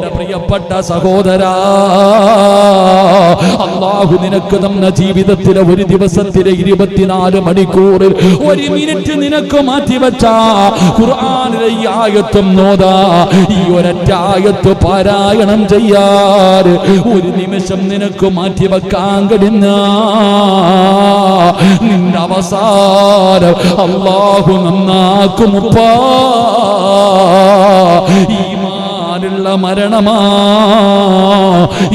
പ്രിയപ്പെട്ട സഹോദരാ, അല്ലാഹു നിനക്ക് തന്ന ജീവിതത്തിലെ ഒരു ദിവസത്തിലെ 24 മണിക്കൂറിൽ 1 മിനിറ്റ് നിനക്ക് മാറ്റിവെച്ച ഖുർആനിലെ ഈ ആയത്തും നോദാ, ഈ ഒരൊറ്റ ആയത്ത് പാരായണം ചെയ്യാൻ 1 നിമിഷം നിനക്ക് മാറ്റിവെക്കാൻ കഴിഞ്ഞ നിന്റെ അവസാനം അല്ലാഹു നന്നാക്കുമുപ്പാ. ഈമാനുള്ള മരണമാ,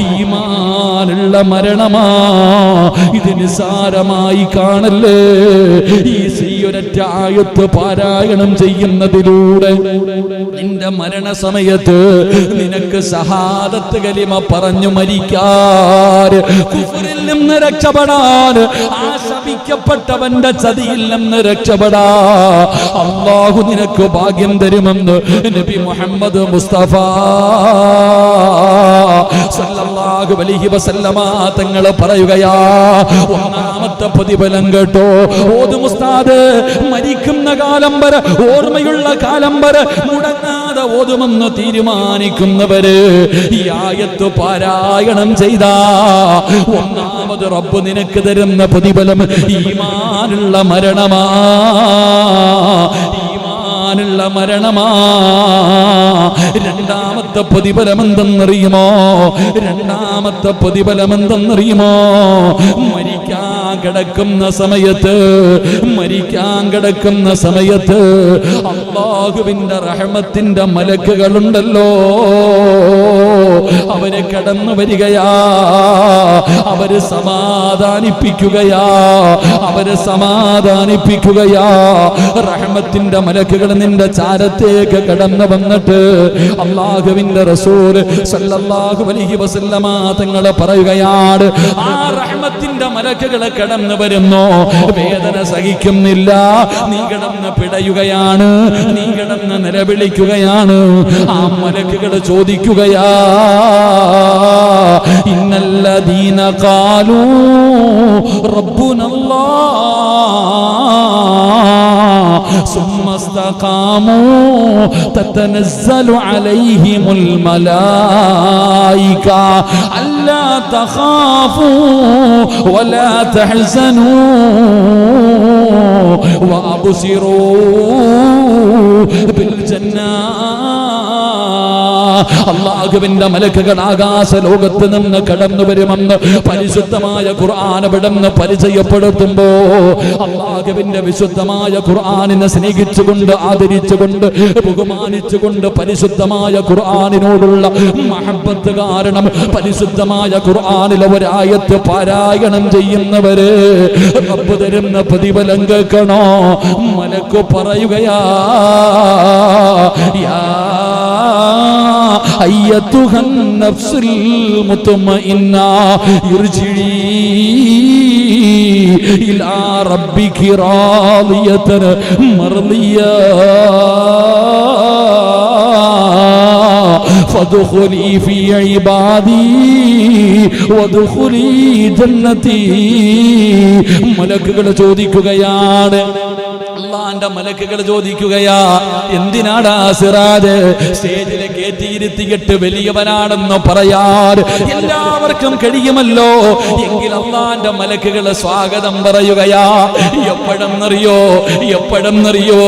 ഈമാനുള്ള മരണമാ. ഇത് നിസാരമായി കാണല്ലേ. ഈ ഒരൊറ്റ ആയത്ത് പാരായണം ചെയ്യുന്നതിലൂടെ നിന്റെ മരണസമയത്ത് നിനക്ക് ശഹാദത്ത് കലിമ പറഞ്ഞു മരിക്കാൻ, കുഫറിൽ നിന്ന് രക്ഷപ്പെടാൻ, ആ ശപിക്കപ്പെട്ടവന്റെ ചതിയിൽ നിന്ന് രക്ഷപ്പെടാ അല്ലാഹു നിനക്ക് ഭാഗ്യം തരുമെന്ന് നബി മുഹമ്മദ് മുസ്തഫ സല്ലല്ലാഹു അലൈഹി വസല്ലമ തങ്ങൾ പറയുകയാ. ഒന്നാമത്തെ പ്രതിഫലം കേട്ടോ, ഓതും ഉസ്താദ്, മരിക്കുന്ന കാലം വരെ, ഓർമ്മയുള്ള കാലം വരെ മുടങ്ങാതെ ഓതുമെന്ന് തീരുമാനിക്കുന്നവര് ഈ ആയത്ത് പാരായണം ചെയ്താ ഒന്നാമത് റബ്ബ് നിനക്ക് തരുന്ന പ്രതിഫലം ഈമാനുള്ള മരണമാ, ഈമാനുള്ള മരണമാ. രണ്ടാമത്തെ പ്രതിഫലം എന്തെന്നറിയുമോ? രണ്ടാമത്തെ പ്രതിഫലം എന്തെന്നറിയുമോ? മരിക്കാൻ കിടക്കുന്ന സമയത്ത്, മരിക്കാൻ കിടക്കുന്ന സമയത്ത് അല്ലാഹുവിന്റെ റഹ്മത്തിന്റെ മലക്കുകളുണ്ടല്ലോ, അവര് കടന്നു വരികയാ, അവര് സമാധാനിപ്പിക്കുകയാ, അവര് സമാധാനിപ്പിക്കുകയാ. റഹ്മത്തിന്റെ മലക്കുകൾ നിന്റെ ചാരത്തേക്ക് കടന്നു വന്നിട്ട് അല്ലാഹുവിന്റെ റസൂൽ സല്ലല്ലാഹു അലൈഹി വസല്ലമ തങ്ങൾ പറയുകയാണ്, ആ റഹ്മത്തിന്റെ മലക്കുകൾ കടന്നു വരുന്നു, വേദന സഹിക്കുന്നില്ല, നീ കിടന്ന് പിടയുകയാണ്, നീ കിടന്ന് നിലവിളിക്കുകയാണ്. ആ മലക്കുകൾ ചോദിക്കുകയാ, ഇന്നല്ലദീന ഖാലൂ റബ്ബുനല്ലാഹ് സുമ്മ ഇസ്തഖാമൂ തതനസ്സലു അലൈഹിമുൽ മലായിക അല്ലാ തഖാഫൂ വലാ തഹ്സനൂ വഅബ്സിറൂ ബിൽ ജന്നാ. അല്ലാഹുവിന്റെ മലക്കുകൾ ആകാശ ലോകത്ത് നിന്ന് കടന്നു വരുമെന്ന് പരിശുദ്ധമായ ഖുർആൻ അവിടുന്ന് പരിചയപ്പെടുത്തുമ്പോ അല്ലാഹുവിന്റെ വിശുദ്ധമായ ഖുർആനിനെ സ്നേഹിച്ചുകൊണ്ട്, ആദരിച്ചുകൊണ്ട്, ബഹുമാനിച്ചുകൊണ്ട് പരിശുദ്ധമായ ഖുർആനിനോടുള്ള മഹബ്ബത്ത് കാരണം പരിശുദ്ധമായ ഖുർആനിലെ ഒരായത്ത് പാരായണം ചെയ്യുന്നവര് റബ്ബ് തരുന്ന പ്രതിഫലം കേൾക്കണോ? മലക്ക് പറയുകയാ, യാ അയ്യത്തുഹൻ നഫ്സുൽ മുത്മഇന്ന ഇർജിഇ ഇലാ റബ്ബികി റാദിയതൻ മർദിയ ഫദ്ഖുലി ഫീ ഇബാദി വദ്ഖുലി ജന്നതി. മലക്കുകൾ ചോദിക്കുകയാണ്, അല്ലാഹുവിന്റെ മലക്കുകൾ ചോദിക്കുകയാ, എന്തിനാടാ സിറാജ് സ്റ്റേജിലെ കയറ്റിയിരുത്തിയിട്ട് വലിയവനാണെന്ന് പറയാൻ എല്ലാവർക്കും കഴിയുമല്ലോ, എങ്കിൽ അല്ലാഹുവിന്റെ മലക്കുകൾ സ്വാഗതം പറയുകയാ. എപ്പോഴെന്നറിയോ? എപ്പോഴെന്നറിയോ?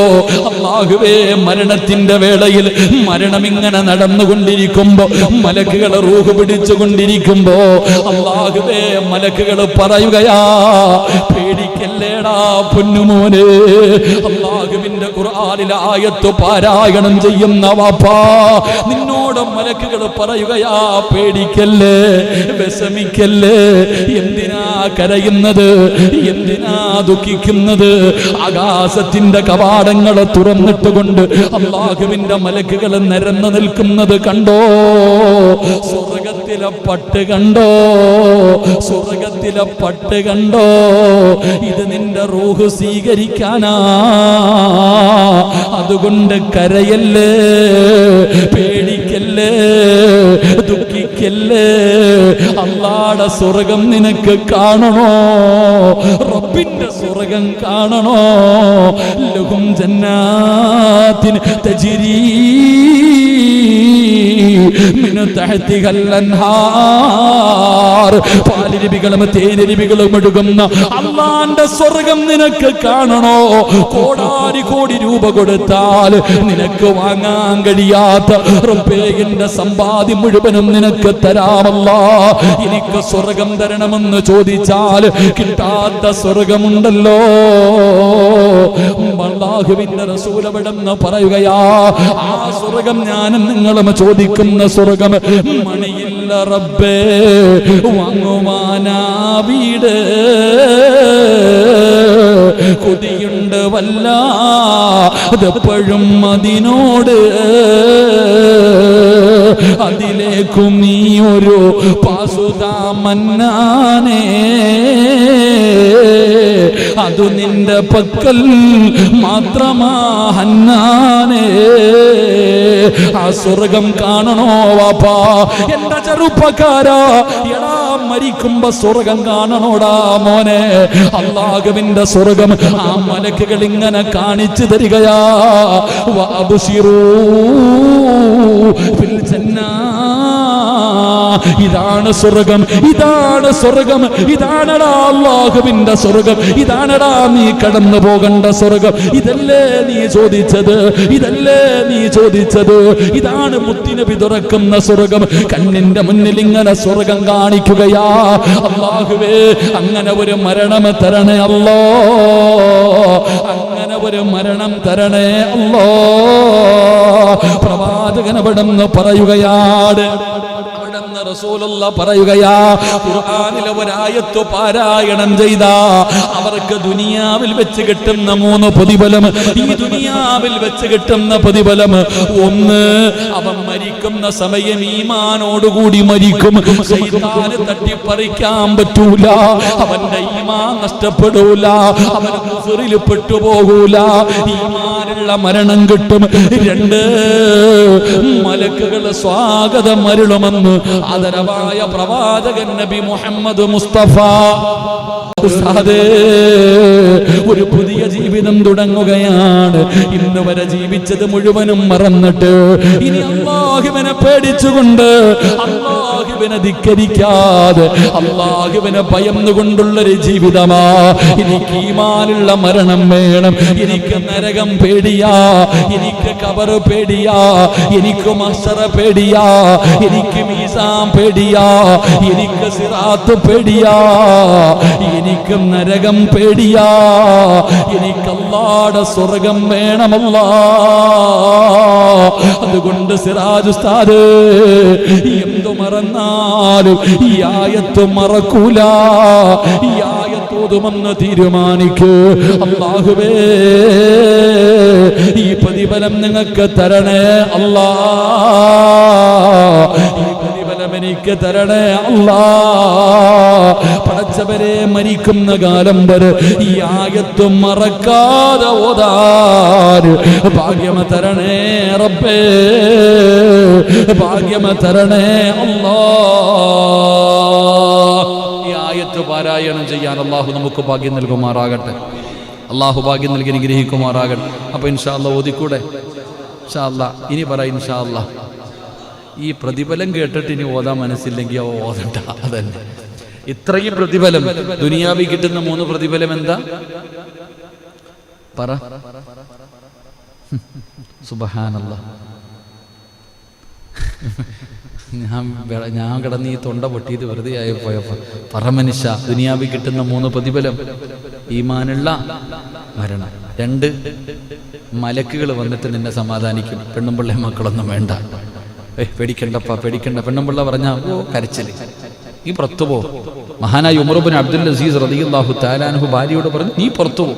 അല്ലാഹുവേ, മരണത്തിന്റെ വേളയിൽ മരണം ഇങ്ങനെ നടന്നുകൊണ്ടിരിക്കുമ്പോ, മലക്കുകൾ റൂഹ് പിടിച്ചുകൊണ്ടിരിക്കുമ്പോ അല്ലാഹുവേ, മലക്കുകൾ പറയുകയാ, പേടിക്കല്ലേടാ പൊന്നുമോനെ. അല്ലാഹുവിന്റെ ഖുർആനിലെ ആയത്ത് പാരായണം ചെയ്യുന്ന വാപ്പാ, നിന്നോട് മലക്കുകൾ പറയുകയാ, പേടിക്കല്ലേ, വിഷമിക്കല്ലേ, എന്തിനാ കരയുന്നത്, എന്തിനാ ദുഃഖിക്കുന്നത്? ആകാശത്തിന്റെ കവാടങ്ങൾ തുറന്നിട്ടുകൊണ്ട് അല്ലാഹുവിന്റെ മലക്കുകൾ നിരന്നു നിൽക്കുന്നത് കണ്ടോ? സ്വർഗത്തിലെ പട്ട് കണ്ടോ? സ്വർഗത്തിലെ പട്ട് കണ്ടോ? ഇത് നിന്റെ റൂഹ് സ്വീകരിക്കാനാ. അതുകൊണ്ട് കരയല്ലേ, പേടിക്കല്ലേ, ദുഃഖിക്കല്ലേ. അല്ലാഹുവിന്റെ സ്വർഗം നിനക്ക് കാണണോ? റബ്ബിന്റെ സ്വർഗം കാണണോ? ലഹും ജന്നാത്തിൻ തജ്രീ മിൻ തഹ്തിഹൽ അൻഹാർ, പാലരുവികളും തേനരുവികളും ഒഴുകുന്ന അല്ലാഹുവിന്റെ സ്വർഗ്ഗം നിനക്ക് കാണണോ? കോടാരി കോടി രൂപ കൊടുത്താൽ നിനക്ക് വാങ്ങാൻ കഴിയാത്ത റബ്ബേ എന്റെ സമ്പാദ്യം മുഴുവനും നിനക്ക് തരാമല്ലാ, എനിക്ക് സ്വർഗം തരണമെന്ന് ചോദിച്ചാൽ കിട്ടാത്ത സ്വർഗമുണ്ടല്ലോ. അല്ലാഹുവിന്റെ റസൂൽ അവിടെന്ന് പറയുകയാ, ആ സ്വർഗം ഞാനും നിങ്ങളും ചോദിക്കുന്ന സ്വർഗം മണിയില്ല റബ്ബേ, വാങ്ങുവാനാ വീട് കൊതിയുണ്ട് വല്ലാതെപ്പോഴും അതിനോട്, അതിലേക്കും നീ ഒരു പാസുതാ മന്നാനേ, അതു നിന്റെ പക്കൽ മാത്രമാ ഹന്നാനേ. ആ സ്വർഗം കാണണോ വാപ്പാ എന്റെ ചെറുപ്പക്കാരാ? എടാ മരിക്കുമ്പോ സ്വർഗം കാണണോടാ മോനെ. അല്ലാഹുവിന്റെ സ്വർഗം ആ മലക്കുകൾ ഇങ്ങനെ കാണിച്ചു തരികയാ. വഅബ്ശിറൂ ഫിൽ ജന്നാ, ഇതാണ് സ്വർഗം, ഇതാണ് സ്വർഗം, ഇതാണടാ അല്ലാഹുവിന്റെ സ്വർഗം, ഇതാണടാ നീ കടന്നു പോകേണ്ട സ്വർഗം. ഇതല്ലേ നീ ചോദിച്ചത്, ഇതല്ലേ നീ ചോദിച്ചത്. ഇതാണ് മുത്തുനബി തുറക്കുന്ന സ്വർഗം. കണ്ണിന്റെ മുന്നിൽ ഇങ്ങനെ സ്വർഗം കാണിക്കുകയാ. അല്ലാഹുവേ അങ്ങനെ ഒരു മരണം തരണേ അല്ലോ, അങ്ങനെ ഒരു മരണം തരണേ അല്ലോ. പ്രവാചകൻ അവിടെന്ന് പറയുകയാണ്, റസൂലുള്ള പറയുകയാ, ഖുർആനിലെ ഒരായത്ത് പാരായണം ചെയ്ത അവർക്ക് ദുനിയാവിൽ വെച്ച് കിട്ടുന്ന 3 പ്രതിഫലം. ഈ ദുനിയാവിൽ വെച്ച് കിട്ടുന്ന പ്രതിഫലം, ഒന്ന്, അവൻ മരിക്കുന്ന സമയം ഈമാനോടുകൂടി മരിക്കും. ശൈത്താന് തട്ടിപ്പറിക്കാൻ പറ്റൂല, അവന്റെ ഈമാൻ നഷ്ടപ്പെടൂല, അവൻ കുഫറിൽ പെട്ടുപോകൂല, ഈമാനുള്ള മരണം കിട്ടും. 2, മലക്കുകൾ സ്വാഗതം അരുളുമെന്ന് ആദരവായ പ്രവാചകൻ നബി മുഹമ്മദ് മുസ്തഫ. ഉസ്താദേ, ഒരു പുതിയ ജീവിതം തുടങ്ങുകയാണ്. ഇന്ന് വരെ ജീവിച്ചത് മുഴുവനും മറന്നിട്ട് ഇനി അല്ലാഹുവിനെ പേടിച്ചുകൊണ്ട്, അല്ലാഹുവിനെ ധിക്കരിക്കാതെ, അല്ലാഹുവിനെ ഭയന്നുകൊണ്ടുള്ളൊരു ജീവിതമാ. എനിക്ക് ഈമാനുള്ള മരണം വേണം, എനിക്ക് നരകം പേടിയാ, എനിക്ക് ഖബർ പേടിയാ, എനിക്ക് മഹ്ശറ പേടിയാ, എനിക്ക് മീസാൻ പേടിയാ, എനിക്ക് സിറാത്ത് പേടിയാ, എനിക്ക് നരകം പേടിയാ, എനിക്ക് അല്ലാഹുവിന്റെ സ്വർഗം വേണമല്ലാ. അതുകൊണ്ട് സിറാജ് ഉസ്താദ് എന്തു മറന്നാലും ഈ ആയത്ത് മറക്കൂല, ഈ ആയത്ത് ഓതുമെന്ന് തീരുമാനിക്കൂ. അല്ലാഹുവേ ഈ പ്രതിഫലം നിങ്ങൾക്ക് തരണേ അല്ലാ, ഈ പ്രതിഫലം എനിക്ക് തരണേ അല്ലാ. പടച്ചവരെ മരിക്കുന്ന കാലം വരെ ഈ ആയത്ത് മറക്കാതെ ഓതാൻ ഭാഗ്യം തരണേ റബ്ബേ, ഭാഗ്യം തരണേ അല്ലാ. ഈ ആയത്ത് പാരായണം ചെയ്യാൻ അല്ലാഹു നമുക്ക് ഭാഗ്യം നൽകുമാറാകട്ടെ, അല്ലാഹു ഭാഗ്യം നൽകി അനുഗ്രഹിക്കുമാറാകട്ടെ. അപ്പൊ ഇൻഷാ അല്ലാഹ് ഓതിക്കൂടെ? ഇൻഷാ അല്ലാഹ് ഇനി പറ ഇൻഷാ അല്ലാഹ്. ഈ പ്രതിഫലം കേട്ടിട്ട് ഇനി ഓതാൻ മനസ്സില്ലെങ്കിൽ ഓതണ്ട. അതന്നെ ഇത്രയും പ്രതിഫലം ദുനിയാവിൽ കിട്ടുന്ന 3 പ്രതിഫലം എന്താ പറ? സുബ്ഹാനല്ലാഹ്. ഞാൻ കിടന്ന് ഈ തൊണ്ട പൊട്ടിയിട്ട് വെറുതെ ആയി പോയപ്പോ പറ മനുഷ്യ, ദുനിയാവിൽ കിട്ടുന്ന 3 പ്രതിഫലം: ഈമാനുള്ള മരണം, 2 മലക്കുകൾ വന്നിട്ട് നിന്നെ സമാധാനിക്കും, പെണ്ണുമ്പിള്ളേ മക്കളൊന്നും വേണ്ട, പേടിക്കണ്ടപ്പാ പേടിക്കണ്ട. പെണ്ണുമ്പിള്ള പറഞ്ഞാ കരച്ചില്, നീ പുറത്തു പോ. മഹാനായ ഉമർ ഇബ്നു അബ്ദുൽ അസീസ് റളിയല്ലാഹു തആല അൻഹു ഭാര്യയോട് പറഞ്ഞു, നീ പുറത്തു പോ.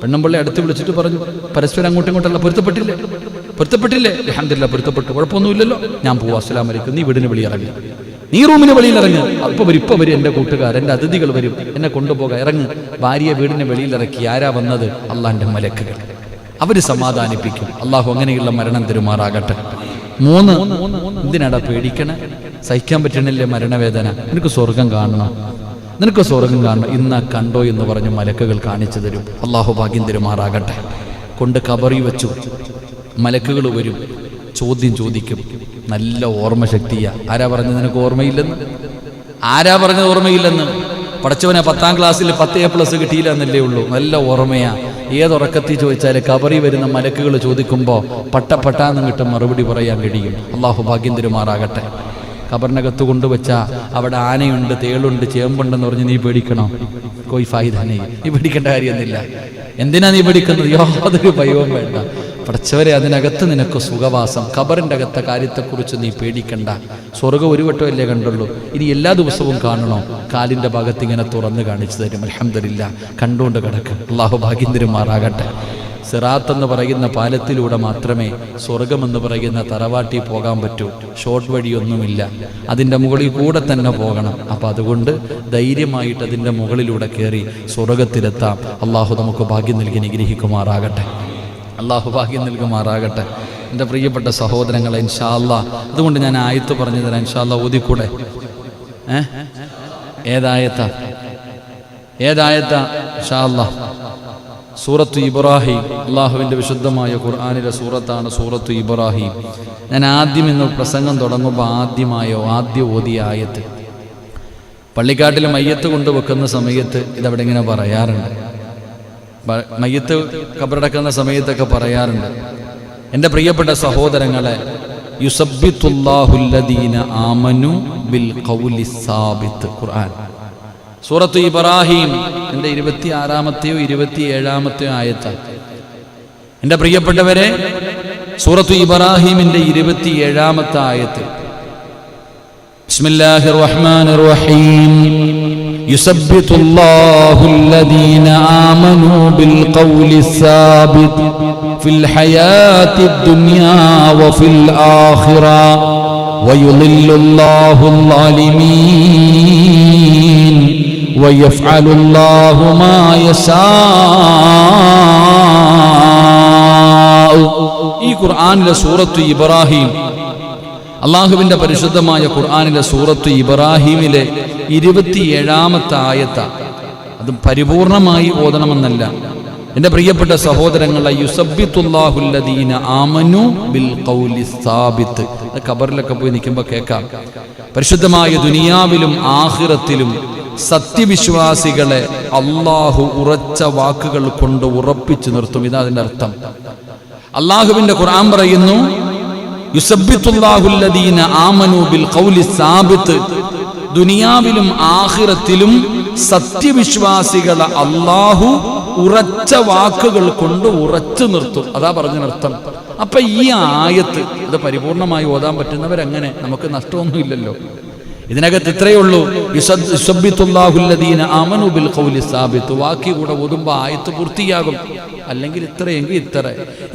പെണ്ണുമ്പിള്ളെ അടുത്ത് വിളിച്ചിട്ട് പറഞ്ഞു, പരസ്പരം അങ്ങോട്ടും ഇങ്ങോട്ടല്ല, പൊരുത്തപ്പെട്ടില്ലേ? അൽഹംദുലില്ലാഹ് പൊരുത്തപ്പെട്ടു, കുഴപ്പമൊന്നുമില്ലല്ലോ, ഞാൻ പോവാ, അസ്സലാമു അലൈക്കും. നീ വീടിന് വെളിയിറങ്ങി, നീ റൂമിന് വെളിയിലിറങ്ങി. ഇപ്പൊ വരും എൻ്റെ കൂട്ടുകാർ, എൻ്റെ അതിഥികൾ വരും, എന്നെ കൊണ്ടുപോകാൻ ഇറങ്ങി. ഭാര്യയെ വീടിന് വെളിയിലിറക്കി. ആരാ വന്നത്? അള്ളാന്റെ മലക്കുകൾ. അവര് സമാധാനിപ്പിക്കും. അള്ളാഹു അങ്ങനെയുള്ള മരണം തരുമാറാകട്ടെ. 3, എന്തിനാടാ പേടിക്കണേ? സഹിക്കാൻ പറ്റണില്ലേ മരണവേദന? നിനക്ക് സ്വർഗം കാണണം, നിനക്ക് സ്വർഗം കാണണം. ഇന്നാ കണ്ടോ എന്ന് പറഞ്ഞ് മലക്കുകൾ കാണിച്ചു തരും. അള്ളാഹു ഭാഗ്യം തരുമാറാകട്ടെ. കൊണ്ട് ഖബറി വെച്ചു, മലക്കുകൾ വരും. ചോദ്യം ചോദിക്കും. നല്ല ഓർമ്മശക്തിയാ. ആരാ പറഞ്ഞത് നിനക്ക് ഓർമ്മയില്ലെന്ന്? ആരാ പറഞ്ഞത് ഓർമ്മയില്ലെന്ന്? പഠിച്ചവനെ 10ാം ക്ലാസ്സിൽ 10A+ കിട്ടിയില്ല എന്നല്ലേ ഉള്ളൂ. നല്ല ഓർമ്മയാ. ഏതുറക്കത്തിൽ ചോദിച്ചാൽ കബറി വരുന്ന മലക്കുകൾ ചോദിക്കുമ്പോൾ പട്ടാന്ന് കിട്ടും മറുപടി പറയാൻ കഴിയും. അള്ളാഹു ഭാഗ്യം തരുമാറാകട്ടെ. ഖബറിനകത്ത് കൊണ്ടുവച്ചാൽ അവിടെ ആനയുണ്ട്, തേളുണ്ട്, ചേമ്പുണ്ടെന്ന് പറഞ്ഞ് നീ പേടിക്കണോ? കോയി ഫായിദാനേ, നീ പേടിക്കേണ്ട കാര്യമൊന്നുമില്ല. എന്തിനാ നീ പേടിക്കുന്നത്? യാതൊരു ഭയവും വേണ്ട. പഠിച്ചവരെ, അതിനകത്ത് നിനക്ക് സുഖവാസം. ഖബറിൻ്റെ അകത്തെ കാര്യത്തെക്കുറിച്ച് നീ പേടിക്കണ്ട. സ്വർഗ്ഗം ഒരു വട്ടമല്ലേ കണ്ടുള്ളൂ, ഇനി എല്ലാ ദിവസവും കാണണോ? കാലിൻ്റെ ഭാഗത്ത് ഇങ്ങനെ തുറന്ന് കാണിച്ചു തരും. അൽഹംദുലില്ലാ, കണ്ടുകൊണ്ട് കിടക്കും. അള്ളാഹു ഭാഗ്യം തരുമാറാകട്ടെ. സിറാത്ത് എന്ന് പറയുന്ന പാലത്തിലൂടെ മാത്രമേ സ്വർഗമെന്ന് പറയുന്ന തറവാട്ടി പോകാൻ പറ്റൂ. ഷോർട്ട് വഴിയൊന്നുമില്ല, അതിൻ്റെ മുകളിൽ കൂടെ തന്നെ പോകണം. അപ്പം അതുകൊണ്ട് ധൈര്യമായിട്ട് അതിൻ്റെ മുകളിലൂടെ കയറി സ്വർഗത്തിലെത്താം. അള്ളാഹു നമുക്ക് ഭാഗ്യം നൽകി അനുഗ്രഹിക്കുമാറാകട്ടെ. അള്ളാഹു ഭാഗ്യം നൽകുമാറാകട്ടെ. എൻ്റെ പ്രിയപ്പെട്ട സഹോദരങ്ങളെ, ഇൻഷാ അല്ലാഹ് അതുകൊണ്ട് ഞാൻ ആയത്ത് പറഞ്ഞു തരാം. ഇൻഷാ അല്ലാഹ് ഓതിക്കൂടെ? ഏതായത്താ ഇൻഷാ അല്ലാഹ്? സൂറത്തു ഇബ്രാഹിം, അള്ളാഹുവിൻ്റെ വിശുദ്ധമായ ഖുർആനിലെ സൂറത്താണ് സൂറത്തു ഇബ്രാഹിം. ഞാൻ ആദ്യം ഇന്ന് പ്രസംഗം തുടങ്ങുമ്പോൾ ആദ്യം ഓതിയ ആയത്ത്. പള്ളിക്കാട്ടിൽ മയ്യത്ത് കൊണ്ടുവെക്കുന്ന സമയത്ത് ഇതവിടെ ഇങ്ങനെ പറയാറുണ്ട്. മയ്യത്ത് ഖബറടക്കുന്ന സമയത്തൊക്കെ പറയാറുണ്ട്. എൻ്റെ പ്രിയപ്പെട്ട സഹോദരങ്ങളെ, യുസബ്ബിത്തുല്ലാഹുല്ലദീന ആമനു ബിൽ ഖൗലി സാബിത്ത്. ഖുർആൻ സൂറത്തു ഇബ്രാഹിം എൻ്റെ 26-ാമത്തെയോ 27-ാമത്തെയോ ആയത്താണ്. എൻ്റെ പ്രിയപ്പെട്ടവരെ, സൂറത്തു ഇബ്രാഹിമിൻ്റെ 27-ാമത്തെ ആയത്ത്. ബിസ്മില്ലാഹിർ റഹ്മാനിർ റഹീം. യുസബ്ബിതുല്ലാഹുല്ലദീന ആമനു ബിൽ ഖൗലി സാബിത്ത് ഫിൽ ഹയാത്തിദ് ദുനിയാ വഫിൽ ആഖിറ വയുളില്ലുല്ലാഹുൽ ളാലിമീൻ വയഫ്അലുല്ലാഹു മാ യശാ. ഈ ഖുർആനിലെ സൂറത്തു ഇബ്രാഹിം, അള്ളാഹുവിൻ്റെ പരിശുദ്ധമായ ഖുർആനിലെ സൂറത്തു ഇബ്രാഹിമിലെ 27-ാമത്തെ ആയത്ത്. അത് പരിപൂർണമായി ഓതണമെന്നല്ല എൻ്റെ പ്രിയപ്പെട്ട സഹോദരങ്ങളെ. യുസബ്ബിത്തുല്ലാഹുല്ലദീന ആമനു ബിൽ ഖൗലി സാബിത്ത്. ഖബറിലൊക്കെ പോയി നിൽക്കുമ്പോൾ കേൾക്കാം. പരിശുദ്ധമായ ദുനിയാവിലും ആഖിറത്തിലും സത്യവിശ്വാസികളെ അള്ളാഹു ഉറച്ച വാക്കുകൾ കൊണ്ട് ഉറപ്പിച്ചു നിർത്തും. ഇതാ അതിൻ്റെ അർത്ഥം. അള്ളാഹുവിൻ്റെ ഖുർആൻ പറയുന്നു, യുസബ്ബിത്തുല്ലാഹുല്ലദീന ആമനു ബിൽ ഖൗലി സാബിത്ത്. ദുനിയാവിലും ആഖിറത്തിലും സത്യവിശ്വാസികളെ അള്ളാഹു ഉറച്ച വാക്കുകൾ കൊണ്ട് ഉറച്ചു നിർത്തും. അതാ പറഞ്ഞതിനർത്ഥം. അപ്പൊ ഈ ആയത്ത് ഇത് പരിപൂർണമായി ഓതാൻ പറ്റുന്നവരങ്ങനെ, നമുക്ക് നഷ്ടമൊന്നുമില്ലല്ലോ. ഇതിനകത്ത് ഇത്രയേ ഉള്ളൂ, യുസബ്ബിത്തുല്ലാഹുല്ലദീന ആമനു ബിൽ ഖൗലി സാബിത്ത്. വാക്കി കൂടെ ഓതുമ്പോൾ ആയത്ത് പൂർത്തിയാകും. അല്ലെങ്കിൽ ഇത്രയെങ്കിൽ ഇത്ര.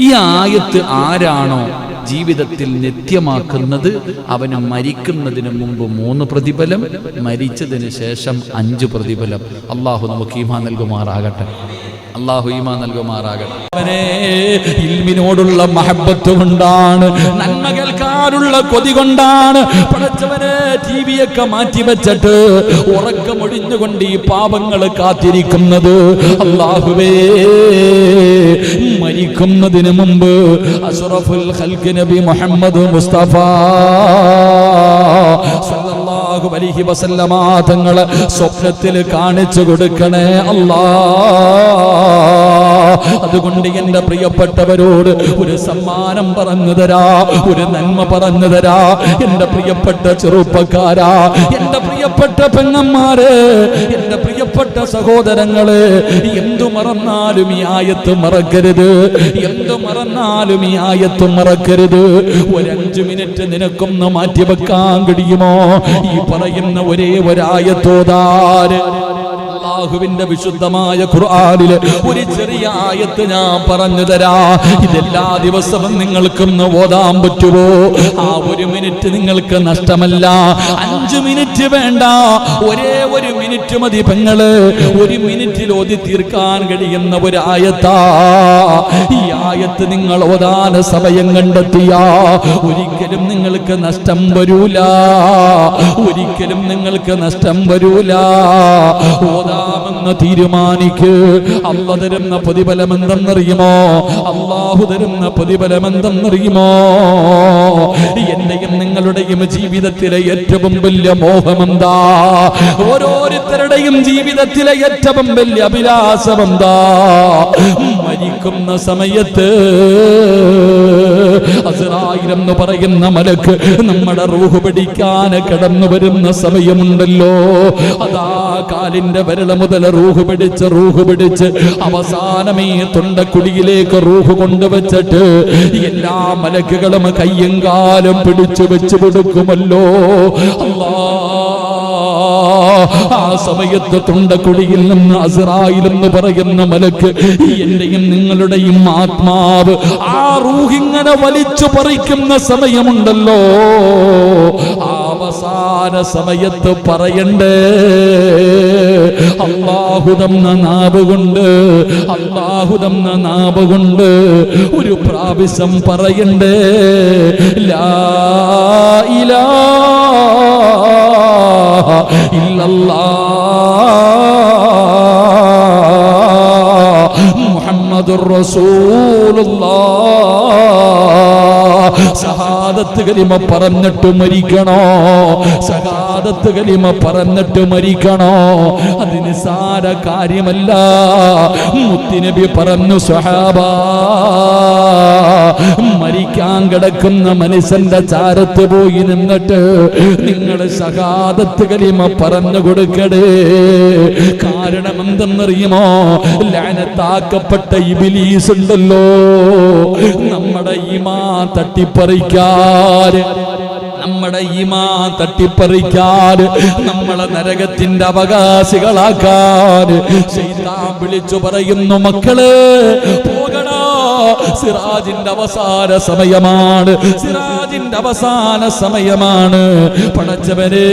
ഈ ആയത്ത് ആരാണോ ജീവിതത്തിൽ നിത്യമാക്കുന്നത് അവന് മരിക്കുന്നതിന് മുമ്പ് 3 പ്രതിഫലം, മരിച്ചതിന് ശേഷം 5 പ്രതിഫലം. അള്ളാഹു നമുക്ക് ഈമാൻ നൽകുമാറാകട്ടെ. അള്ളാഹു ഈമാൻ നൽകുമാറാകട്ടെ. ഇൽമിനോടുള്ള മഹബത്ത് കൊണ്ടാണ്, നന്മ കേൾക്കാനുള്ള കൊതി കൊണ്ടാണ് പഠിച്ചവനെ ടിവിയൊക്കെ മാറ്റി വെച്ചിട്ട് ഉറക്കമൊഴിഞ്ഞുകൊണ്ട് ഈ പാപങ്ങൾ കാത്തിരിക്കുന്നത്. അല്ലാഹുവേ, മരിക്കുന്നതിന് മുമ്പ് അഷ്റഫുൽ ഖൽഖ് നബി മുഹമ്മദ് മുസ്തഫ സല്ലല്ലാഹു അലൈഹി വസല്ലമ തങ്ങളെ സ്വപ്നത്തിൽ കാണിച്ചു കൊടുക്കണേ അല്ലാഹ്. അതുകൊണ്ട് എൻ്റെ പ്രിയപ്പെട്ടവരോട് ഒരു സമ്മാനം പറഞ്ഞു തരാ, ഒരു നന്മ പറഞ്ഞു തരാ. എൻ്റെ പ്രിയപ്പെട്ട ചെറുപ്പക്കാരാ, എൻ്റെ പ്രിയപ്പെട്ട പെങ്ങന്മാര്, എൻ്റെ പ്രിയപ്പെട്ട സഹോദരങ്ങള്, എന്തു മറന്നാലും ഈ ആയത്ത് മറക്കരുത്. എന്തു മറന്നാലും ഈ ആയത്ത് മറക്കരുത്. ഒരു 5 മിനിറ്റ് നിനക്കൊന്ന് മാറ്റിവെക്കാൻ കഴിയുമോ? ഈ പറയുന്ന ഒരേ ഒരായത്തോതാര് അല്ലാഹുവിന്റെ വിശുദ്ധമായ ഖുർആനിലെ ഒരു ചെറിയ ആയത്ത് ഞാൻ പറഞ്ഞു തരാ. ഇതെല്ലാ ദിവസവും നിങ്ങൾക്കൊന്ന് ഓതാൻ പറ്റുമോ? ആ 1 മിനിറ്റ് നിങ്ങൾക്ക് നഷ്ടമല്ല. 5 മിനിറ്റ് വേണ്ട, ഒരേ 1 മിനിറ്റ് മിനിറ്റ് മതി പെങ്ങള്, 1 മിനിറ്റിൽ ഓതി തീർക്കാൻ കഴിയുന്ന ഒരു ആയത്താ. ഈ ആയത്ത് നിങ്ങൾ ഓതാൻ സമയം കണ്ടെത്തിയ ഒരിക്കലും നിങ്ങൾക്ക് നഷ്ടം വരൂല, ഒരിക്കലും നിങ്ങൾക്ക് നഷ്ടം വരൂല. ഓതാമെന്ന് തീരുമാനിക്ക്. അല്ലാഹു തരുന്ന പ്രതിഫലം എന്തെന്നറിയുമോ? അല്ലാഹു തരുന്ന പ്രതിഫലം എന്തെന്നറിയുമോ? എന്റെയും നിങ്ങളുടെയും ജീവിതത്തിലെ ഏറ്റവും വലിയ മോഹമെന്താ? ഓരോരുത്തരുടെയും ജീവിതത്തിലെ ഏറ്റവും വലിയ അഭിലാഷമെന്താ? മരിക്കുന്ന സമയത്ത് അസ്റായീൽ എന്ന് പറയുന്ന മലക്ക് നമ്മുടെ റൂഹ് പിടിക്കാൻ കടന്നു വരുന്ന സമയമുണ്ടല്ലോ, അതാ കാലിന്റെ വിരൽ മുതൽ റൂഹ് പിടിച്ച് അവസാനമേ തൊണ്ടക്കുടിയിലേക്ക് റൂഹ് കൊണ്ടുവച്ചിട്ട് എല്ലാ മലക്കുകളും കയ്യും കാലും പിടിച്ചു വെച്ചു കൊടുക്കുമല്ലോ. ആ സമയത്ത് തൊണ്ടക്കുടിയിൽ നിന്ന് അസ്റായീൽ എന്ന് പറയുന്ന മലക്ക് എന്റെയും നിങ്ങളുടെയും ആത്മാവ് ആ റൂഹിങ്ങനെ വലിച്ചു പറിക്കുന്ന സമയമുണ്ടല്ലോ, അവസാന സമയത്ത് പറയണ്ടേ, അല്ലാഹു തന്ന നാവ് കൊണ്ട്, അല്ലാഹു തന്ന നാവ് കൊണ്ട് ഒരു പ്രാവശ്യം പറയണ്ടേ, ലാ ഇലാഹ ഇല്ലല്ലാഹ് മുഹമ്മദുർ റസൂലുള്ളാഹ്. ഷഹാദത്ത് കലിമ പറഞ്ഞിട്ട് മരിക്കണോ? ഷഹാദത്ത് കലിമ പറഞ്ഞിട്ട് മരിക്കണോ? അത് നിസ്സാര കാര്യമല്ല. മുത്തുനബി പറഞ്ഞു, സ്വഹാബാ, മരിക്കാൻ കിടക്കുന്ന മനുഷ്യന്റെ ചാരത്ത് പോയി നിന്നിട്ട് നിങ്ങൾ ഷഹാദത്ത് കലിമ പറഞ്ഞു കൊടുക്കടേ. കാരണം എന്തെന്നറിയുമോ? ലഅനത്താക്കപ്പെട്ട ഇബ്ലീസ് ഉണ്ടല്ലോ, നമ്മുടെ ഈമാൻ തട്ടിപ്പറിക്കാൻ, നമ്മുടെ ഈമാൻ തട്ടിപ്പറിക്കാൻ, നമ്മളെ നരകത്തിന്റെ അവകാശികളാക്കാൻ ശൈത്താൻ വിളിച്ചു പറയുന്നു, മക്കളെ പോകണോ, സിറാജിന്റെ അവസാന സമയമാണ്, സിറാജിന്റെ അവസാന സമയമാണ്. പടച്ചവനെ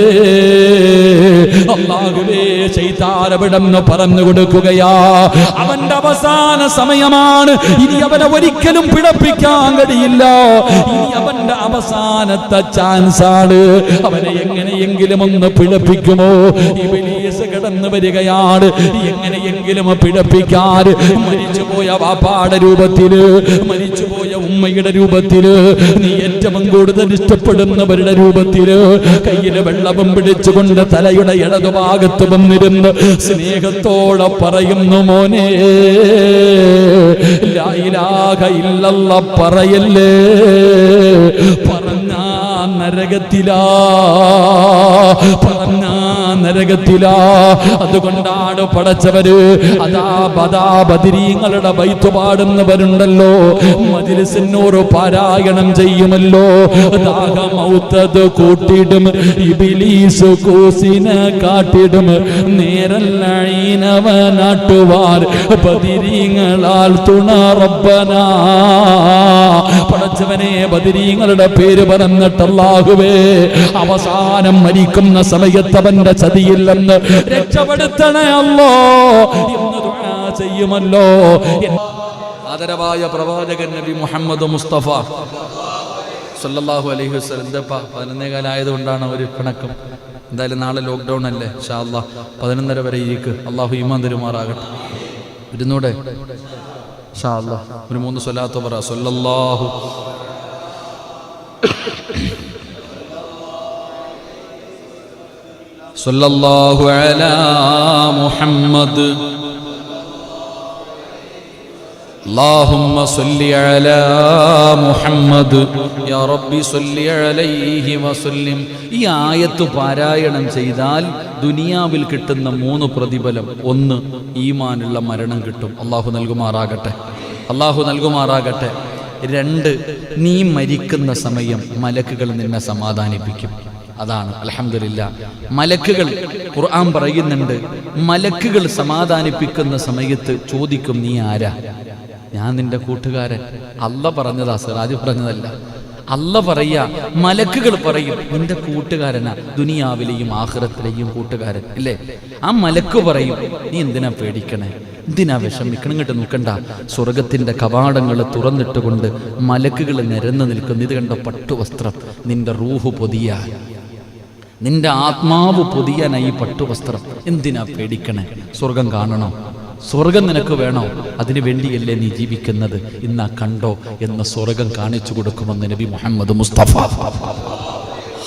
അല്ലാഹുവേ, ശൈത്താൻ അവിടെന്ന് പറഞ്ഞു കൊടുക്കുകയാ, അവന്റെ അവസാന സമയമാണ്, ഇനി അവനെ ഒരിക്കലും പിഴപ്പിക്കാൻ കഴിയില്ല, ഇനി അവന്റെ അവസാനത്തെ ചാൻസ് ആണ്. അവനെ എങ്ങനെയെങ്കിലും ഒന്ന് പിഴപ്പിക്കുമോ? ഇബ്ലീസ് കടന്നു വരികയാണ്, എങ്ങനെയെങ്കിലും പിഴപ്പിക്കാൻ. മരിച്ചുപോയ വാപ്പാടെ രൂപത്തില്, മരിച്ചുപോയ ഉമ്മയുടെ രൂപത്തില്, നീ ഏറ്റവും കൂടുതൽ ഇഷ്ടപ്പെടുന്നവരുടെ രൂപത്തില് കയ്യില് വെള്ളവും പിടിച്ചുകൊണ്ട് തലയുടെ ഇടതുഭാഗത്ത് വന്നിരുന്ന് സ്നേഹത്തോടെ പറയുന്നു, മോനെ ലാ ഇലാഹ ഇല്ലല്ലാഹ് പറയല്ലേ, പറഞ്ഞാ നരകത്തിലാ, പറഞ്ഞാ നരകത്തിലാ. അതുകൊണ്ടാണ് പടച്ചവര് അതാ ബദരീങ്ങളുടെ ബൈത്ത് പാടുന്നവരുണ്ടല്ലോ, മജ്ലിസിനോട് പാരായണം ചെയ്യുമല്ലോ, ദാഹമൗത്തത് കൂട്ടിടും ഇബ്ലീസ് കൂസിനെ കാട്ടിടും, നേരല്ലീനവനാട്ടുവാർ ബദരീങ്ങളാൽ തുണ റബ്ബനാ. പടച്ചവനെ, ബദരീങ്ങളുടെ പേര് പറഞ്ഞിട്ട് അല്ലാഹുവേ, അവസാനം മരിക്കുന്ന സമയത്ത് അവന്റെ ചതിയില്ലെന്ന് രക്ഷപ്പെടുത്തണേ അല്ലോ എന്ന് ദുആ ചെയ്യുമല്ലോ. ആദരവായ പ്രവാചകൻ നബി മുഹമ്മദ് മുസ്തഫ സല്ലല്ലാഹു അലൈഹി വസല്ലം. എന്താ 11:15 ആയതുകൊണ്ടാണ് ഒരു പിണക്കം. എന്തായാലും നാളെ ലോക്ക്ഡൗൺ അല്ലേ, ഇൻഷാ അല്ലാഹ് 11:30 വരെ ഇരിക്ക്. അല്ലാഹു ഈമാൻ തരുമാറാകട്ടെ. ഇരുന്നൂടെ ഇൻഷാ അല്ലാഹ്. ഒരു 3 സ്വലാത്ത് പറ. സല്ലല്ലാഹു സല്ലല്ലാഹു അലാ മുഹമ്മദ് اللهم صل على محمد يا ربي صل عليه وسلم. ഈ ആയത്ത് പാരായണം ചെയ്താൽ ദുനിയാവിൽ കിട്ടുന്ന 3 പ്രതിഫലം. 1, ഈമാനുള്ള മരണം കിട്ടും. അല്ലാഹു നൽകുമാറാകട്ടെ, അല്ലാഹു നൽകുമാറാകട്ടെ. 2, നീ മരിക്കുന്ന സമയം മലക്കുകൾ നിന്നെ സമാധാനിപ്പിക്കും. അതാണ് അൽഹംദുലില്ലാ. മലക്കുകൾ, ഖുർആൻ പറയുന്നുണ്ട്, മലക്കുകൾ സമാധാനിപ്പിക്കുന്ന സമയത്ത് ചോദിക്കും, നീ ആരാ? ഞാൻ നിന്റെ കൂട്ടുകാരൻ. അല്ലാഹ് പറഞ്ഞതാ, സിറാജ് പറഞ്ഞതല്ല. അല്ല പറയാ, മലക്കുകൾ പറയും നിന്റെ കൂട്ടുകാരനാ, ദുനിയാവിലെയും ആഖിറത്തിലെയും കൂട്ടുകാരൻ അല്ലേ. ആ മലക്ക് പറയും നീ എന്തിനാ പേടിക്കണേ, എന്തിനാ വിഷമിക്കണം, ഇങ്ങോട്ട് നോക്കണ്ട. സ്വർഗത്തിന്റെ കവാടങ്ങൾ തുറന്നിട്ടുകൊണ്ട് മലക്കുകൾ നിരന്നു നിൽക്കുന്നു. ഇത് കണ്ട പട്ടുവസ്ത്രം നിന്റെ റൂഹ് പൊതിയാൻ, നിന്റെ ആത്മാവ് പൊതിയാനായി പട്ടുവസ്ത്രം. എന്തിനാ പേടിക്കണേ, സ്വർഗം കാണണോ, സ്വർഗം നിനക്ക് വേണോ, അതിനു വേണ്ടിയല്ലേ നീ ജീവിക്കുന്നത്, ഇന്നാ കണ്ടോ എന്ന് സ്വർഗം കാണിച്ചു കൊടുക്കുമെന്ന് നബി മുഹമ്മദ് മുസ്തഫ.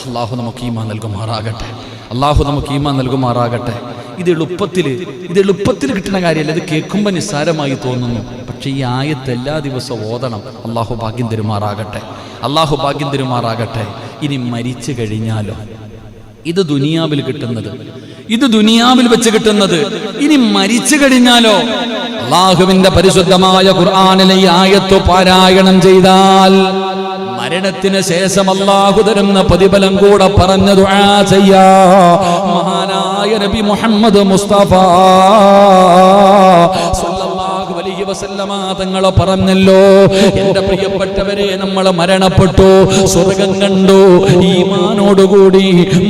അള്ളാഹു നമുക്ക് ഈമാൻ നൽകുമാറാകട്ടെ, അള്ളാഹു നമുക്ക് ഈമാൻ നൽകുമാറാകട്ടെ. ഇത് എളുപ്പത്തിൽ കിട്ടുന്ന കാര്യമല്ല. ഇത് കേൾക്കുമ്പോൾ നിസ്സാരമായി തോന്നുന്നു, പക്ഷെ ഈ ആയത്ത് എല്ലാ ദിവസവും ഓതണം. അള്ളാഹു ഭാഗ്യം തരുമാറാകട്ടെ, അള്ളാഹു ഭാഗ്യം തരുമാറാകട്ടെ. ഇനി മരിച്ചു കഴിഞ്ഞാലോ, ഇത് ദുനിയാവിൽ കിട്ടുന്നത്, ഇത് ദുനിയാവിൽ വെച്ച് കിട്ടുന്നത്. ഇനി മരിച്ചു കഴിഞ്ഞാലോ, അല്ലാഹുവിന്റെ പരിശുദ്ധമായ ഖുർആനിലെ ഈ ആയത്ത് പാരായണം ചെയ്താൽ മരണത്തിന് ശേഷം അല്ലാഹു തരുന്ന പ്രതിഫലം കൂടെ പറഞ്ഞു ദുആ ചെയ്യാ. മഹാനായ നബി മുഹമ്മദ് മുസ്തഫ സല്ലല്ലാഹു അലൈഹി വസല്ലമ തങ്ങൾ പറഞ്ഞല്ലോ, എന്റെ പ്രിയപ്പെട്ടവരെ, നമ്മൾ മരണപ്പെട്ടു, സ്വർഗം കണ്ടു, ഈമാനോടുകൂടി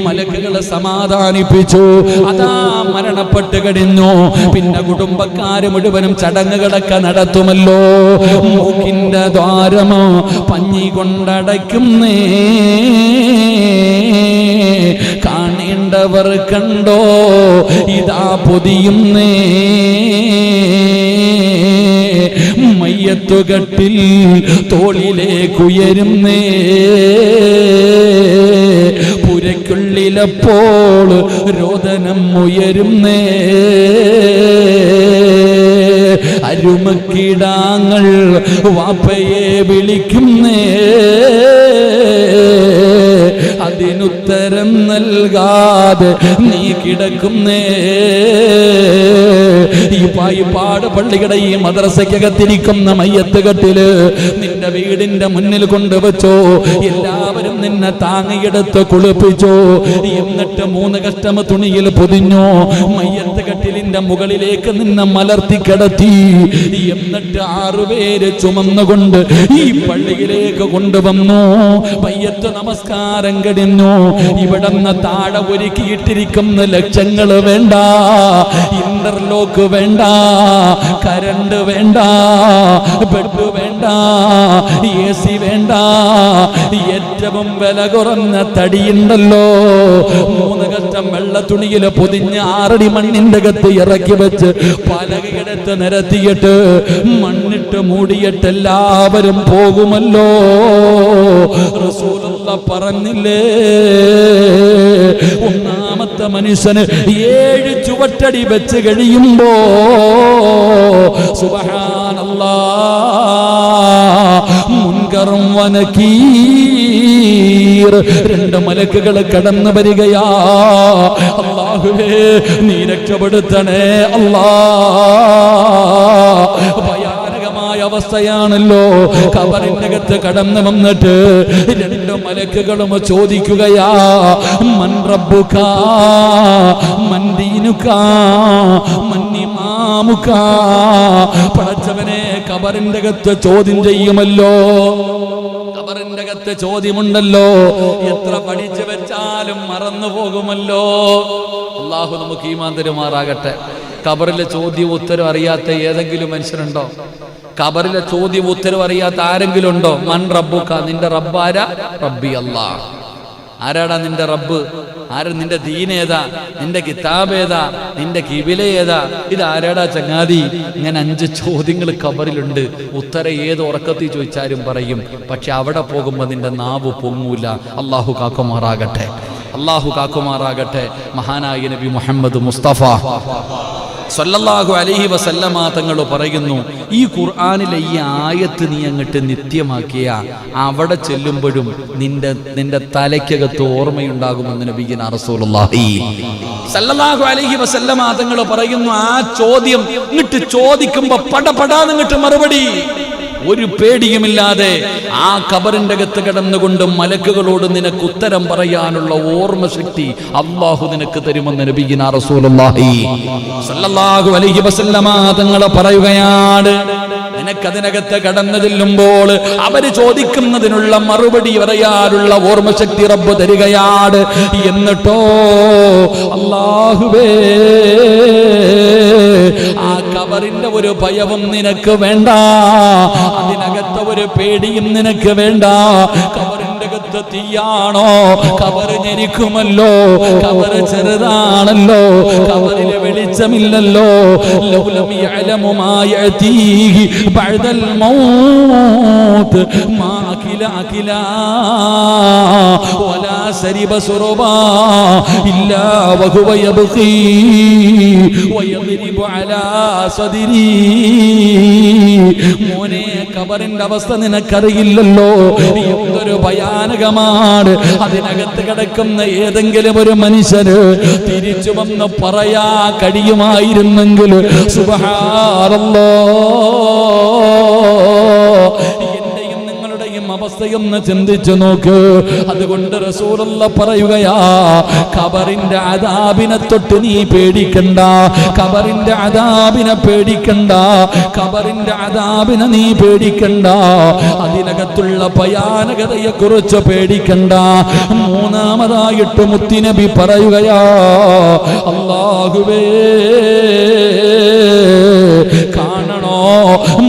മലക്കുകളെ സമാധാനിപ്പിച്ചു. അതാ മരണപ്പെട്ട് കഴിഞ്ഞു, പിന്നെ കുടുംബക്കാര് മുഴുവനും ചടങ്ങുകളൊക്കെ നടത്തുമല്ലോ. മൂക്കിന്റെ ദ്വാരമോ പഞ്ഞി കൊണ്ടടയ്ക്കുന്നേ, കാണേണ്ടവർ കണ്ടോ ഇതാ പൊതിയുന്നേ. മയ്യത്തുകട്ടിൽ തോളിലേക്കുയരുന്നേ, പുരയ്ക്കുള്ളിലപ്പോൾ രോദനം ഉയരുന്നേ. അരുമക്കിടാങ്ങൾ വാപ്പയെ വിളിക്കുന്നേ, അതിനുത്തരം നൽകാതെ നീ കിടക്കുന്നേ. ഈ പായിപ്പാട് പള്ളിയുടെ ഈ മദ്രസയ്ക്കകത്തിരിക്കുന്ന മയ്യത്തുകട്ടില് നിന്റെ വീടിന്റെ മുന്നിൽ കൊണ്ടുവച്ചോ, എല്ലാവരും നിന്നെ താങ്ങിയെടുത്ത് കുളിപ്പിച്ചോ, എന്നിട്ട് 3 കഷ്ടം തുണിയിൽ പൊതിഞ്ഞോ, മയ്യത്തുകട്ടിലിന്റെ മുകളിലേക്ക് നിന്നെ മലർത്തി കിടത്തി, എന്നിട്ട് 6 പേര് ചുമന്നുകൊണ്ട് ഈ പള്ളിയിലേക്ക് കൊണ്ടുവന്നു. മയ്യത്ത് നമസ്കാരം കഴിഞ്ഞു. ഇവിടുന്ന് താഴെ ഒരുക്കിയിട്ടിരിക്കുന്ന ലക്ഷങ്ങൾ വേണ്ട, ഇന്റർലോക്ക് വേണ്ട, കരണ്ട് വേണ്ട, ബെഡ് വേണ്ട, AC വേണ്ട, ഏറ്റവും വില കുറഞ്ഞ തടിയുണ്ടല്ലോ, 3 കഷ്ടം വെള്ള തുണിയിൽ പൊതിഞ്ഞ് 6 അടി മണ്ണിന്റെ അകത്ത് ഇറക്കി വെച്ച് പലകയെടുത്ത് നിരത്തിയിട്ട് മണ്ണിട്ട് മൂടിയിട്ട് എല്ലാവരും പോകുമല്ലോ. റസൂലുള്ള പറഞ്ഞില്ലേ, ഒന്നാമത്തെ മനുഷ്യന് 7 ചുവട്ടടി വെച്ച് കഴിയുമ്പോ സുബ്ഹാനല്ലാഹ് മുൻകറും വനകീർ 2 മലക്കുകൾ കടന്നു വരികയാ. അല്ലാഹുവേ നീ രക്ഷപ്പെടുത്തണേ അല്ലാഹ്. ഭയാനകമായ അവസ്ഥയാണല്ലോ. ഖബറിനകത്ത് കടന്നു വന്നിട്ട് 2 മലക്കുകളും ചോദിക്കുകയാ, മൻ റബ്ബുക മൻ ദീനുക മൻ ഇമാമുക. പടച്ചവനെ, ഖബറിന്റെ അകത്ത് ചോദ്യം ചെയ്യുമല്ലോ, ഖബറിന്റെ അകത്ത് ചോദ്യമുണ്ടല്ലോ, എത്ര പഠിച്ചു വെച്ചാലും മറന്നു പോകുമല്ലോ. അല്ലാഹു നമുക്ക് ഈമാൻ തരുമാറാകട്ടെ. ഖബറിലെ ചോദ്യം ഉത്തരം അറിയാത്ത ഏതെങ്കിലും മനുഷ്യരുണ്ടോ? ഖബറിലെ ചോദ്യം ഉത്തരം അറിയാത്ത ആരെങ്കിലും ഉണ്ടോ? മൻ റബ്ബുക, നിന്റെ റബ്ബാരാ? റബ്ബി അല്ലാഹ്. ആരാടാ നിന്റെ റബ്ബ്? ആര്? നിന്റെ ദീൻ ഏതാ? നിന്റെ കിതാബ് ഏതാ? നിന്റെ കിബില ഏതാ? ഇത് ആരാടാ ചങ്ങാതി? ഇങ്ങനെ 5 ചോദ്യങ്ങൾ ഖബറിലുണ്ട്. ഉത്തരം ഏത് ഉറക്കത്തിൽ ചോദിച്ചാലും പറയും, പക്ഷെ അവിടെ പോകുമ്പോൾ നിന്റെ നാവ് പൊങ്ങൂല. അല്ലാഹു കാക്കുമാറാകട്ടെ, അല്ലാഹു കാക്കുമാറാകട്ടെ. മഹാനായ നബി മുഹമ്മദ് മുസ്തഫ സല്ലല്ലാഹു അലൈഹി വസല്ലമ തങ്ങൾ പറയുന്നു, ഈ ഖുർആനിലെ ഈ ആയത്ത് നീ അങ്ങോട്ട് നിത്യമാക്കിയ അവിടെ ചെല്ലുമ്പോഴും നിന്റെ തലയ്ക്കകത്ത് ഓർമ്മയുണ്ടാകുമെന്ന് നബിയിന റസൂലുള്ളാഹി സല്ലല്ലാഹു അലൈഹി വസല്ലമ തങ്ങൾ പറയുന്നു. ആ ചോദ്യം ഇങ്ങോട്ട് ചോദിക്കുമ്പോ പടപടാന്ന് ഇങ്ങോട്ട് മറുപടി, ഒരു പേടിയുമില്ലാതെ ആ ഖബറിന്റെ അകത്ത് കിടന്നുകൊണ്ട് മലക്കുകളോട് നിനക്ക് ഉത്തരം പറയാനുള്ള ഓർമ്മശക്തി അല്ലാഹു നിനക്ക് തരുമെന്ന് നബിയിന റസൂലുള്ളാഹി സ്വല്ലല്ലാഹു അലൈഹി വസല്ലമ തങ്ങൾ പറയുകയാണ്. നിനക്കതിനകത്ത് കടന്നു ചെല്ലുമ്പോൾ അവര് ചോദിക്കുന്നതിനുള്ള മറുപടി പറയാനുള്ള ഓർമ്മശക്തി റബ്ബ് തരികയാണ്. എന്നിട്ടോ അല്ലാഹുവേ, ആ കബറിന്റെ ഒരു ഭയവും നിനക്ക് വേണ്ട, അതിനകത്ത് ഒരു പേടിയും നിനക്ക് വേണ്ട. കബറിന്റെ അകത്ത് തീയാണോ? കബറ് ഞെരിക്കുമല്ലോ, കബറ് ചെറുതാണല്ലോ, കബറിലെ വെളിച്ചമില്ലല്ലോ. ലൗലം യഅലമു മാ യഅതീഹി ബഅദൽ മൗത്ത് മാ അകില വലാ ശരിബ സുറബാ ഇല്ലാ വഹുവ യബ്ഖീ വയദ്രിബു അലാ സദരി. മോനെ, കബറിന്റെ അവസ്ഥ നിനക്കറിയില്ലല്ലോ, എന്തൊരു ഭയാനകമാണ്. അതിനകത്ത് കിടക്കുന്ന ഏതെങ്കിലും ഒരു മനുഷ്യന് തിരിച്ചു വന്ന് പറയാ കഴിയുമായിരുന്നെങ്കിൽ സുബ്ഹാനല്ലാഹ്, എന്റെയും നിങ്ങളുടെയും അവസ്ഥയൊന്ന് ചിന്തിച്ചു നോക്ക്. അതുകൊണ്ട് റസൂലുള്ളാഹി പറയുകയാ, ഖബറിന്റെ അദാബിനെ തൊട്ട് നീ പേടിക്കണ്ട, ഖബറിന്റെ അദാബിനെ പേടിക്കണ്ട, ഖബറിന്റെ അദാബിനെ നീ പേടിക്കണ്ട, അതിനകത്തുള്ള ഭയാനകതയെ കുറിച്ച് പേടിക്കണ്ട. മൂന്നാമതായിട്ട് മുത്തുനബി പറയുകയാ, അല്ലാഹുവേ, കാണണോ,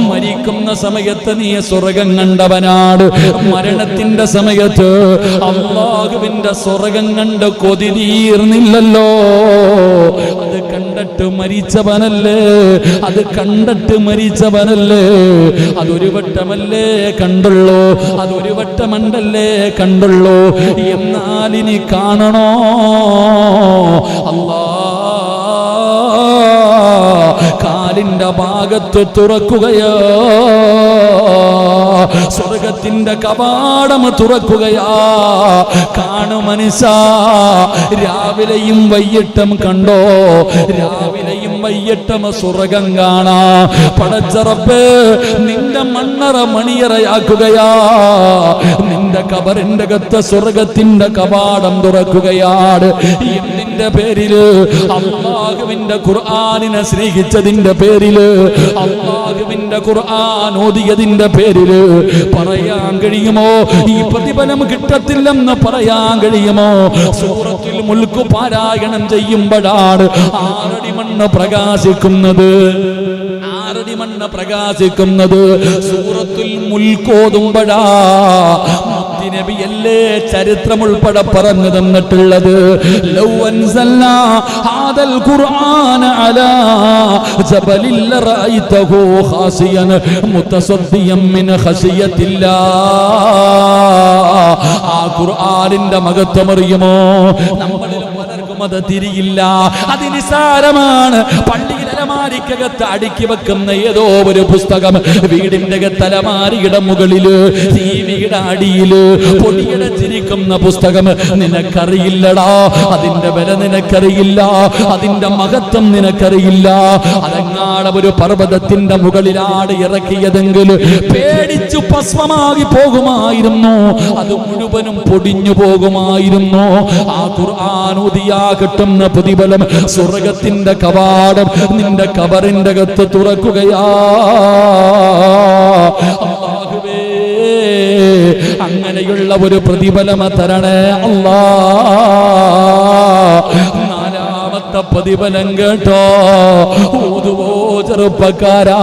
മരിക്കുന്ന സമയത്ത് നീ സ്വർഗം കണ്ടവനാണ്. മരണത്തിന്റെ സമയത്ത് അല്ലാഹുവിന്റെ സ്വർഗം കണ്ട് കൊതി തീർന്നില്ലല്ലോ. അത് കണ്ടിട്ട് മരിച്ചവനല്ലേ, അത് കണ്ടിട്ട് മരിച്ചവനല്ലേ. അതൊരു വട്ടമല്ലേ കണ്ടുള്ളൂ, അതൊരു വട്ടമണ്ടല്ലേ കണ്ടുള്ളൂ. എന്നാൽ ഇനി കാണണോ, അല്ലാ കാലിന്റെ ഭാഗത്ത് തുറക്കുകയോ, സ്വർഗത്തിന്റെ കവാടം തുറക്കുകയാ. കാണു മനുഷ്യ, രാവിലെയും വൈകിട്ടും കണ്ടോ, രാവിലെയും വൈകിട്ടും സ്വർഗം കാണാ. പടച്ച റബ്ബേ, നിന്റെ മണ്ണറ മണിയറയാക്കുകയാ, നിന്റെ കബറിന്റെ അകത്ത് സ്വർഗത്തിന്റെ കവാടം തുറക്കുകയാണ്. എന്തിന്റെ പേരില്? അല്ലാഹുവിന്റെ ഖുർആനിനെ സ്നേഹിച്ചതിന്റെ പേരില്, അല്ലാഹുവിന്റെ ഖുർആൻ ഓതിയതിന്റെ പേരില് പറയാൻ കഴിയുമോ ഈ പ്രതിഫലം കിട്ടത്തില്ലെന്ന് പറയാൻ കഴിയുമോ? സൂറത്തുൽ മുൽക്ക് പാരായണം ചെയ്യുമ്പോഴാണ് 6 അടി മണ്ണ് പ്രകാശിക്കുന്നത്, 6 അടി മണ്ണ് പ്രകാശിക്കുന്നത്. സൂറത്തുൽ മുൽക്ക് ഓതുമ്പോഴാ നബിയല്ലേ ചരിത്രം ഉൾപ്പെടെ പറഞ്ഞു തന്നിട്ടുള്ളത്. ലൗ അൻസൽനാ ഹാദൽ ഖുർആന അലാ ജബലിൽ റഅയ്തഹു ഖാസിയൻ മുതസദ്ദിയൻ മിൻ ഖശിയത്തില്ലാ. ആ ഖുർആനിന്റെ മഹത്വം അറിയുമോ? നമ്മളിൽ പലർക്കും അത് തിരിയില്ല, അത് നിസാരമാണ്. പള്ളിയിൽ അലമാരിക്കകത്ത് അടുക്കി വെക്കുന്ന ഏതോ ഒരു പുസ്തകം വീടിന്റെ അലമാരിയുടെ മുകളില്, ടിവിയുടെ അടിയില് പൊടിയടച്ചിരിക്കുന്ന പുസ്തകം നിനക്കറിയില്ലടാ. അതിന്റെ വില നിനക്കറിയില്ല, അതിന്റെ മഹത്വം നിനക്കറിയില്ല. അതെങ്ങാടെ ഒരു പർവ്വതത്തിന്റെ മുകളിലാണ് ഇറക്കിയതെങ്കിൽ പേടിച്ചു ഭസ്മമാകി പോകുമായിരുന്നു, അത് മുഴുവനും പൊടിഞ്ഞു പോകുമായിരുന്നു. ആ ഖുർആൻ ഓതിയാ കിട്ടുന്ന പ്രതിഫലം സ്വർഗത്തിന്റെ കവാടം നിന്റെ കബറിന്റെ അകത്ത് തുറക്കുകയാ. അല്ലാഹുവേ, അങ്ങനെയുള്ള ഒരു പ്രതിഫലം തരണേ അല്ലാ. നാലാമത്തെ പ്രതിഫലം കേട്ടോ, ഓതുവോ ചെറുപ്പക്കാരാ,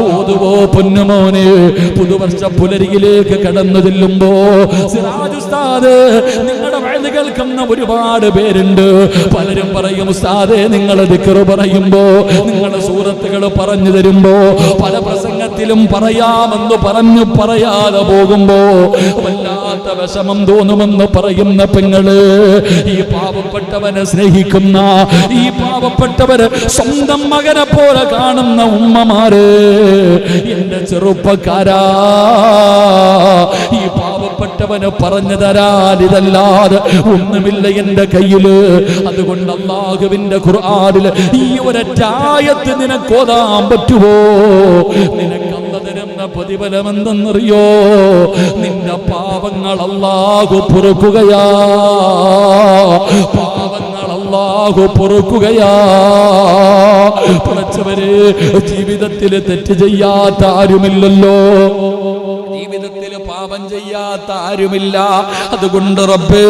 ഓതുവോ പൊന്നുമോനെ. പുതുവർഷ പുലരിയിലേക്ക് കടന്നു ചെല്ലുമ്പോ സിറാജ് ഉസ്താദ്, നിങ്ങളുടെ വയത് കേൾക്കുന്ന ഒരുപാട് പേരുണ്ട്. പലരും പറയും, ഉസ്താദേ നിങ്ങളെ ദിക്ർ പറയുമ്പോ, നിങ്ങളുടെ സൂറത്തുകൾ പറഞ്ഞു തരുമ്പോ, പല പ്രസംഗത്തിലും പറയാമെന്ന് പറഞ്ഞു പറയാതെ പോകുമ്പോ വല്ലാത്ത വിഷമം തോന്നുമെന്ന് പറയുന്ന പെങ്ങള്, ഈ പാവപ്പെട്ടവനെ സ്നേഹിക്കുന്ന, ഈ പാവപ്പെട്ടവര് സ്വന്തം മകനെ പോലെ കാണുന്ന ഉമ്മമാര്, എന്റെ ചെറുപ്പക്കാരാ, ഈ പാവപ്പെട്ടവന് പറഞ്ഞു തരാൻ ഇതല്ലാതെ ഒന്നുമില്ല എന്റെ കയ്യില്. അതുകൊണ്ട് അല്ലാഹുവിന്റെ ഖുർആനിൽ ഈ ഒരറ്റായത്ത് നിനക്ക് ഓതാൻ പറ്റുമോ? നിനക്ക് അല്ലാഹു തരുന്ന പ്രതിഫലം എന്തെന്നറിയോ? നിന്റെ പാപങ്ങൾ അല്ലാഹു പൊറുക്കുകയാ, പാപങ്ങൾ അല്ലാഹു അല്ലാഹു പൊറുക്കുകയാ. പടച്ചവരെ, ജീവിതത്തിൽ തെറ്റ് ചെയ്യാത്ത ആരുമില്ലല്ലോ, ജീവിതത്തിൽ പാപം ചെയ്യാത്ത ആരുമില്ല. അതുകൊണ്ട് റബ്ബേ,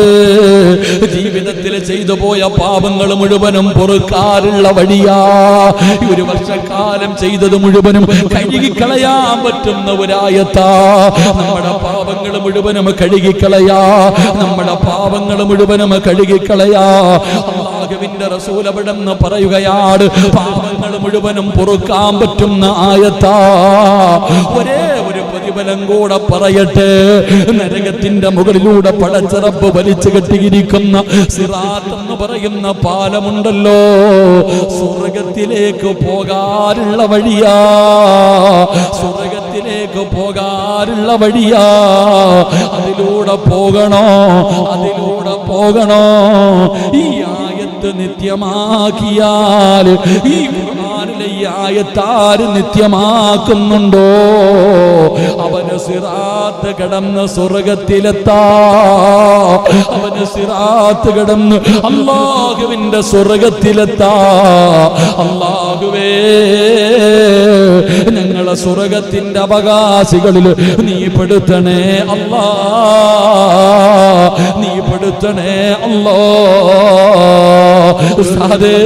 ജീവിതത്തിൽ ചെയ്തു പോയ പാപങ്ങൾ മുഴുവനും പൊറുക്കാനുള്ള വഴിയാ. ഒരു വർഷക്കാലം ചെയ്തത് മുഴുവനും കഴുകിക്കളയാൻ പറ്റുന്ന ഒരായത്താ. നമ്മുടെ പാപങ്ങൾ മുഴുവനും കഴുകിക്കളയാ, നമ്മുടെ പാപങ്ങൾ മുഴുവനും കഴുകിക്കളയാ. അല്ലാഹുവിന്റെ റസൂൽ അവിടെന്ന് പറയുകയാണ്, പാപങ്ങൾ മുഴുവനും പൊറുക്കാൻ പറ്റുന്ന ആയത്താ. ഒരേ ഒരു പ്രതിഫലം കൂടെ പറയട്ടെ. നരകത്തിന്റെ മുകളിലൂടെ പടച്ച റബ്ബ് വലിച്ചു കെട്ടിയിരിക്കുന്ന സിറാത്ത് എന്ന് പറയുന്ന പാലമുണ്ടല്ലോ, സ്വർഗത്തിലേക്ക് പോകാനുള്ള വഴിയാ, സ്വർഗത്തിലേക്ക് പോകാനുള്ള വഴിയാ. അതിലൂടെ പോകണോ, അതിലൂടെ പോകണോ. ഈ ആയത്ത് നിത്യമാക്കിയാൽ, ഈ ഖുർആനിലെ ഈ ആയത്താര് നിത്യമാക്കുന്നുണ്ടോ, അവന് സിറാത്ത് കടന്ന് സ്വർഗത്തിലെത്താ, അവന് സിറാത്ത് കടന്ന് അല്ലാഹുവിന്റെ സ്വർഗത്തിലെത്താ. അല്ലാഹുവേ, ഞങ്ങളെ സ്വർഗത്തിന്റെ അവകാശികളിൽ നീ പെടുത്തണേ അല്ലാ, നീ പെടുത്തണേ അല്ലാ. ഉസ്താദേ,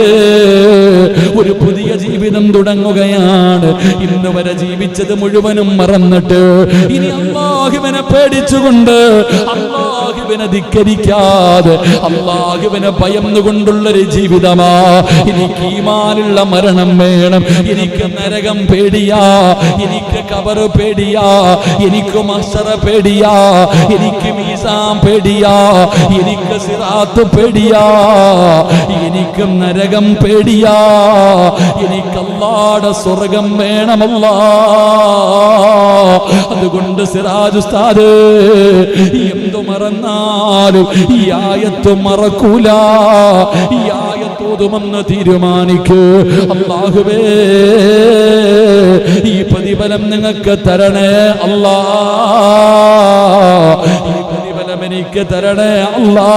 ഒരു പുതിയ ജീവിതം തുടങ്ങുകയാണ്. ഇന്ന് വരെ ജീവിച്ചത് മുഴുവനും മറന്നിട്ട് ഇനി അല്ലാഹുവിനെ പേടിച്ചുകൊണ്ട്, അല്ലാഹുവിനെ ധിക്കരിക്കാതെ, അല്ലാഹുവിനെ ഭയന്നുകൊണ്ടുള്ളൊരു ജീവിതമാ. എനിക്ക് ഈമാനുള്ള മരണം വേണം, എനിക്ക് നരകം പേടിയാ, എനിക്ക് ഖബർ പേടിയാ, എനിക്ക് മഹ്ശറ പേടിയാ, എനിക്ക് മീസാൻ പേടിയാ, എനിക്ക് സിറാത്ത് പേടിയാ, എനിക്ക് നരകം പേടിയാ, എനിക്ക് അല്ലാഹുവിന്റെ സ്വർഗം വേണമല്ലാ. അതുകൊണ്ട് സിറാജ് ഉസ്താദ്, എന്തു മറന്നാലും ഈ ആയത്ത് മറക്കൂല, ഈ ആയത്ത് ഓതുമെന്ന് തീരുമാനിക്ക്. അല്ലാഹുവേ, ഈ പ്രതിഫലം നിങ്ങൾക്ക് തരണേ അല്ലാ, ഈ പ്രതിഫലം എനിക്ക് തരണേ അല്ലാ.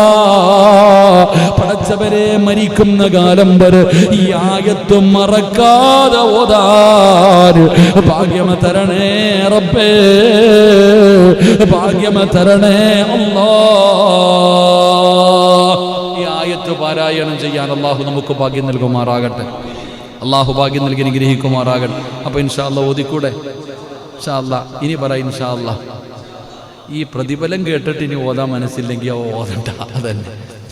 പടച്ചവരെ, മരിക്കുന്ന കാലം വരെ ഈ ആയത്ത് മറക്കാതെ ഓതാൻ ഭാഗ്യം തരണേ റബ്ബേ, ഭാഗ്യം തരണേ അല്ലാ. ഈ ആയത്ത് പാരായണം ചെയ്യാൻ അല്ലാഹു നമുക്ക് ഭാഗ്യം നൽകുമാറാകട്ടെ, അല്ലാഹു ഭാഗ്യം നൽകി അനുഗ്രഹിക്കുമാറാകട്ടെ. അപ്പൊ ഇൻഷാ അല്ലാഹ് ഓതിക്കൂടെ? ഇൻഷാ അല്ലാഹ് ഇനി പറ ഇൻഷാ അല്ലാഹ്. ഈ പ്രതിഫലം കേട്ടിട്ട് ഇനി ഓതാൻ മനസ്സില്ലെങ്കിൽ ഓതണ്ട, അതന്നെ.